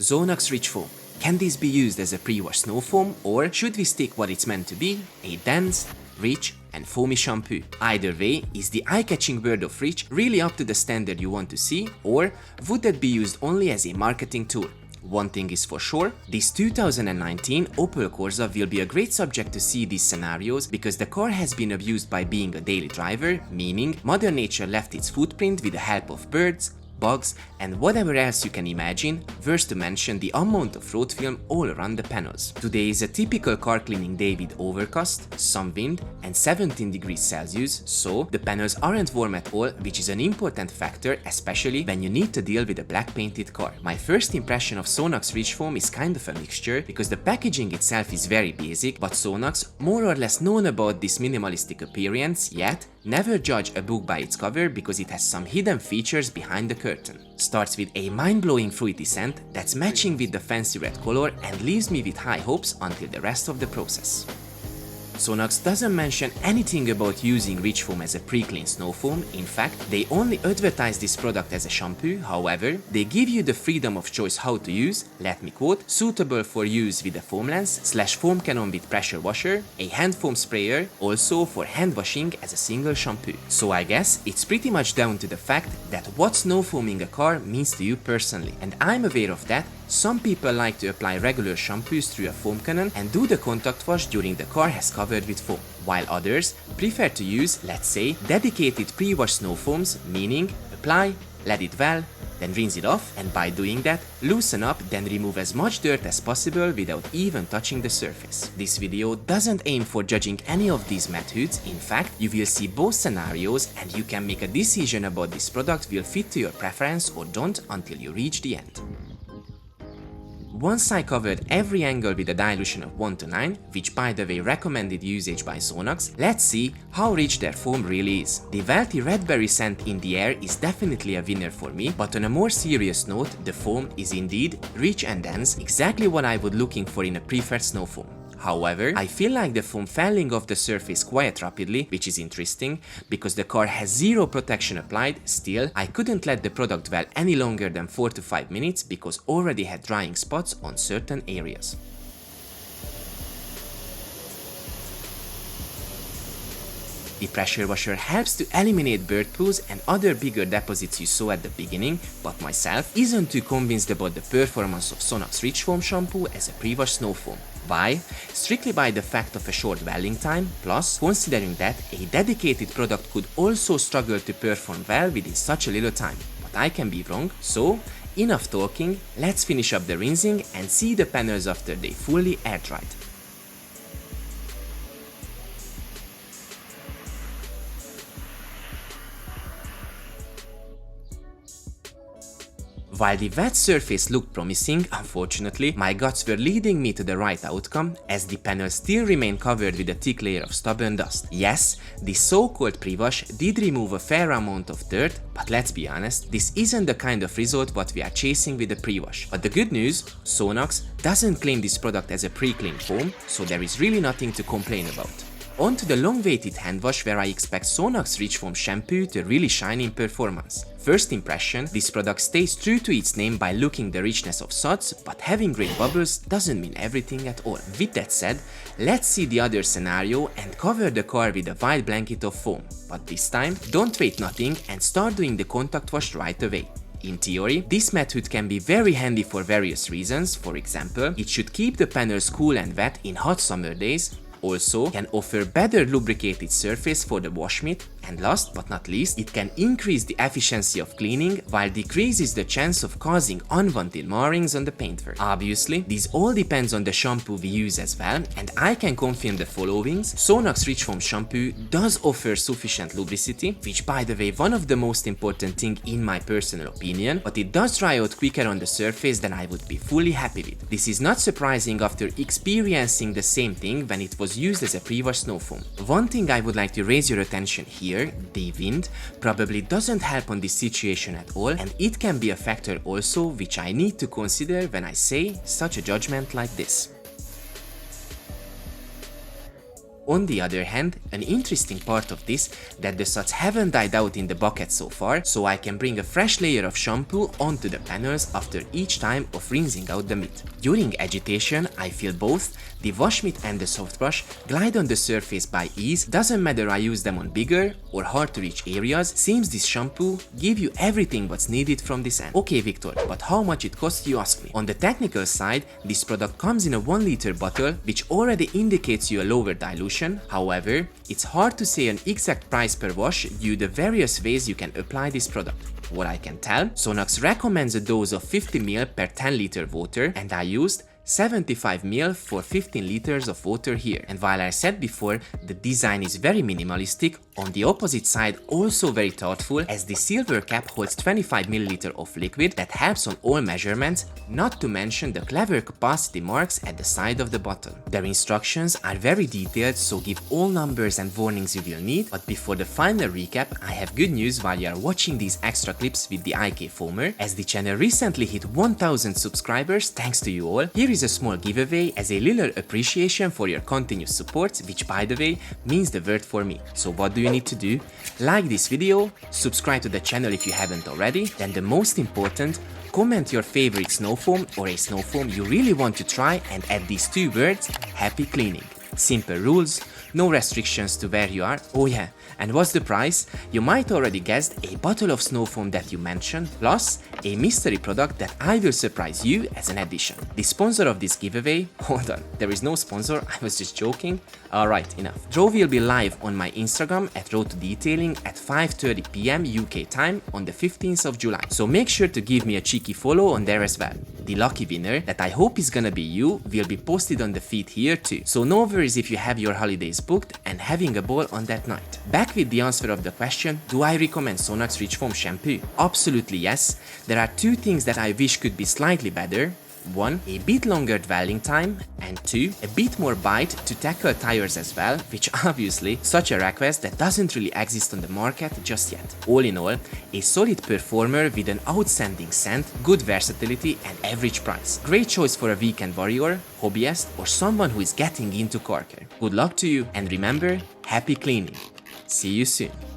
Sonax Rich Foam. Can this be used as a pre-wash snow foam, or should we stick what it's meant to be, a dense, rich and foamy shampoo? Either way, is the eye-catching word of rich really up to the standard you want to see, or would that be used only as a marketing tool? One thing is for sure, this 2019 Opel Corsa will be a great subject to see these scenarios because the car has been abused by being a daily driver, meaning Mother Nature left its footprint with the help of birds, bugs and whatever else you can imagine, worse to mention the amount of road film all around the panels. Today is a typical car cleaning day with overcast, some wind and 17 degrees Celsius, so the panels aren't warm at all, which is an important factor, especially when you need to deal with a black painted car. My first impression of Sonax Rich Foam is kind of a mixture because the packaging itself is very basic, but Sonax, more or less known about this minimalistic appearance, yet never judge a book by its cover because it has some hidden features behind the curtain. Starts with a mind-blowing fruity scent that's matching with the fancy red color and leaves me with high hopes until the rest of the process. Sonax doesn't mention anything about using Rich Foam as a pre-clean snow foam. In fact, they only advertise this product as a shampoo. However, they give you the freedom of choice how to use, let me quote, suitable for use with a foam lens / foam cannon with pressure washer, a hand foam sprayer, also for hand washing as a single shampoo. So I guess it's pretty much down to the fact that what snow foaming a car means to you personally. And I'm aware of that. Some people like to apply regular shampoos through a foam cannon and do the contact wash during the car has covered with foam, while others prefer to use, let's say, dedicated pre-wash snow foams, meaning apply, let it well, then rinse it off, and by doing that, loosen up, then remove as much dirt as possible without even touching the surface. This video doesn't aim for judging any of these methods. In fact, you will see both scenarios and you can make a decision about this product will fit to your preference or don't until you reach the end. Once I covered every angle with a dilution of 1:9, which by the way recommended usage by Sonax, let's see how rich their foam really is. The velty red-berry scent in the air is definitely a winner for me, but on a more serious note, the foam is indeed rich and dense, exactly what I would looking for in a preferred snow foam. However, I feel like the foam falling off the surface quite rapidly, which is interesting, because the car has zero protection applied. Still, I couldn't let the product dwell any longer than 4 to 5 minutes because already had drying spots on certain areas. The pressure washer helps to eliminate bird poos and other bigger deposits you saw at the beginning, but myself isn't too convinced about the performance of Sonax Rich Foam Shampoo as a pre-wash snow foam. Why? Strictly by the fact of a short dwelling time, plus considering that a dedicated product could also struggle to perform well within such a little time. But I can be wrong, so enough talking, let's finish up the rinsing and see the panels after they fully air dried. While the wet surface looked promising, unfortunately, my guts were leading me to the right outcome, as the panels still remain covered with a thick layer of stubborn dust. Yes, the so-called pre-wash did remove a fair amount of dirt, but let's be honest, this isn't the kind of result what we are chasing with the pre-wash. But the good news, Sonax doesn't claim this product as a pre-clean foam, so there is really nothing to complain about. On to the long-awaited hand wash, where I expect Sonax Rich Foam Shampoo to really shine in performance. First impression, this product stays true to its name by looking the richness of suds, but having great bubbles doesn't mean everything at all. With that said, let's see the other scenario and cover the car with a wide blanket of foam. But this time, don't wait nothing and start doing the contact wash right away. In theory, this method can be very handy for various reasons. For example, it should keep the panels cool and wet in hot summer days, also can offer better lubricated surface for the wash mitt, and last but not least, it can increase the efficiency of cleaning while decreases the chance of causing unwanted markings on the paintwork. Obviously, this all depends on the shampoo we use as well, and I can confirm the followings. Sonax Rich Foam Shampoo does offer sufficient lubricity, which by the way one of the most important thing in my personal opinion, but it does dry out quicker on the surface than I would be fully happy with. This is not surprising after experiencing the same thing when it was used as a pre-wash snow foam. One thing I would like to raise your attention here, the wind probably doesn't help on this situation at all, and it can be a factor also which I need to consider when I say such a judgment like this. On the other hand, an interesting part of this that the suds haven't died out in the bucket so far, so I can bring a fresh layer of shampoo onto the panels after each time of rinsing out the meat. During agitation, I feel both the wash mitt and the soft brush glide on the surface by ease. Doesn't matter I use them on bigger or hard to reach areas, seems this shampoo give you everything what's needed from this end. Okay Victor, but how much it costs, you ask me? On the technical side, this product comes in a 1 liter bottle which already indicates you a lower dilution. However, it's hard to say an exact price per wash due to the various ways you can apply this product. What I can tell, Sonax recommends a dose of 50 ml per 10 liter water, and I used 75 ml for 15 liters of water here. And while I said before the design is very minimalistic, on the opposite side also very thoughtful, as the silver cap holds 25 ml of liquid that helps on all measurements, not to mention the clever capacity marks at the side of the bottle. Their instructions are very detailed, so give all numbers and warnings you will need. But before the final recap, I have good news while you are watching these extra clips with the IK Foamer, as the channel recently hit 1000 subscribers thanks to you all. Here is a small giveaway as a little appreciation for your continuous support, which by the way means the world for me. So what do you need to do? Like this video, subscribe to the channel if you haven't already, then the most important, comment your favorite snow foam or a snow foam you really want to try and add these 2 words, happy cleaning. Simple rules, no restrictions to where you are. Oh yeah, and what's the price? You might already guessed, a bottle of snow foam that you mentioned, plus a mystery product that I will surprise you as an addition. The sponsor of this giveaway, hold on, there is no sponsor, I was just joking. Alright, enough. Draw will be live on my Instagram at Road to Detailing at 5:30 PM UK time on the 15th of July. So make sure to give me a cheeky follow on there as well. The lucky winner, that I hope is gonna be you, will be posted on the feed here too. So no worries if you have your holidays booked and having a ball on that night. Back with the answer of the question, do I recommend Sonax Rich Foam Shampoo? Absolutely yes. There are 2 things that I wish could be slightly better. 1. A bit longer dwelling time, and 2. A bit more bite to tackle tires as well, which obviously such a request that doesn't really exist on the market just yet. All in all, a solid performer with an outstanding scent, good versatility and average price. Great choice for a weekend warrior, hobbyist or someone who is getting into car care. Good luck to you, and remember, happy cleaning. See you soon.